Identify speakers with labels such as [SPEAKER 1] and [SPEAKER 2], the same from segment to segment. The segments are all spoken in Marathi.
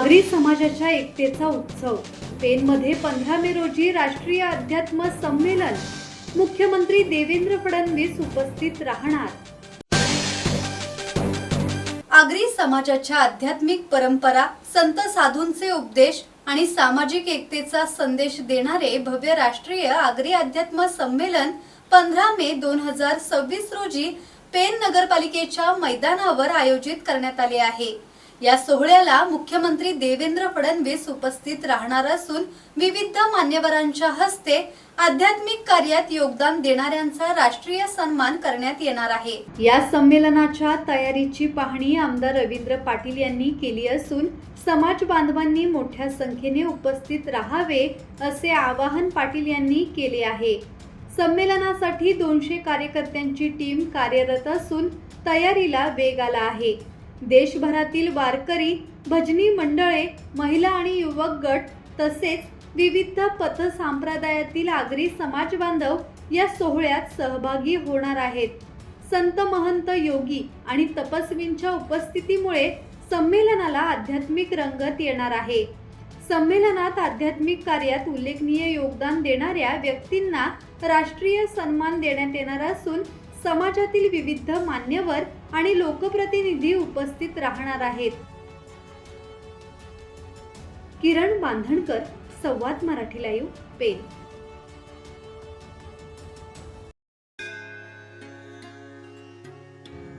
[SPEAKER 1] आगरी समाजाच्या एकतेचा उत्सव पेनमध्ये 15 मे रोजी राष्ट्रीय अध्यात्म संमेलन. मुख्यमंत्री देवेंद्र फडणवीस उपस्थित राहणार. आगरी समाजाच्या आध्यात्मिक परंपरा, संत साधूंचे उपदेश आणि सामाजिक एकतेचा संदेश देणारे भव्य राष्ट्रीय आगरी अध्यात्म संमेलन 15 मे 2026 रोजी पेन नगरपालिकेच्या मैदानावर आयोजित करण्यात आले आहे. या सोहळ्याला मुख्यमंत्री देवेंद्र फडणवीस उपस्थित राहणार असून विविध मान्यवरांच्या हस्ते आध्यात्मिक कार्यात योगदान देणाऱ्यांचा राष्ट्रीय सन्मान करण्यात येणार आहे. या संमेलनाच्या तयारीची पाहणी आमदार रवींद्र पाटील यांनी केली असून समाज बांधवांनी मोठ्या संख्येने उपस्थित राहावे असे आवाहन पाटील यांनी केले आहे. संमेलनासाठी 200 कार्यकर्त्यांची टीम कार्यरत असून तयारीला वेग आला आहे. देशभरातील वारकरी, भजनी मंडळे, महिला आणि युवक गट तसेच विविध पथसंप्रदायातील आगरी समाज बांधव या सोहळ्यात सहभागी होणार आहेत. संत, महंत, योगी आणि तपस्वींच्या उपस्थितीमुळे संमेलनाला आध्यात्मिक रंगत येणार आहे. संमेलनात आध्यात्मिक कार्यात उल्लेखनीय योगदान देणाऱ्या व्यक्तींना राष्ट्रीय सन्मान देण्यात येणार असून समाजातील विविध मान्यवर आणि लोकप्रतिनिधी उपस्थित राहणार आहेत. किरण बांधणकर, संवाद मराठी लाईव्ह, पेन.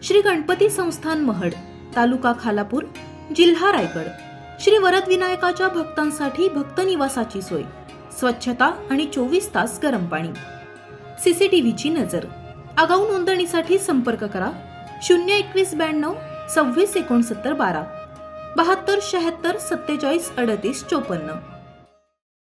[SPEAKER 2] श्री गणपती संस्थान महड, तालुका खालापूर, जिल्हा रायगड. श्री वरद विनायकाच्या भक्तांसाठी भक्त निवासाची सोय, स्वच्छता आणि 24 तास गरम पाणी. सीसीटीव्हीची नजर. आगाऊ नोंदणीसाठी संपर्क करा 02192 26 69 12 72 76 47 38 54.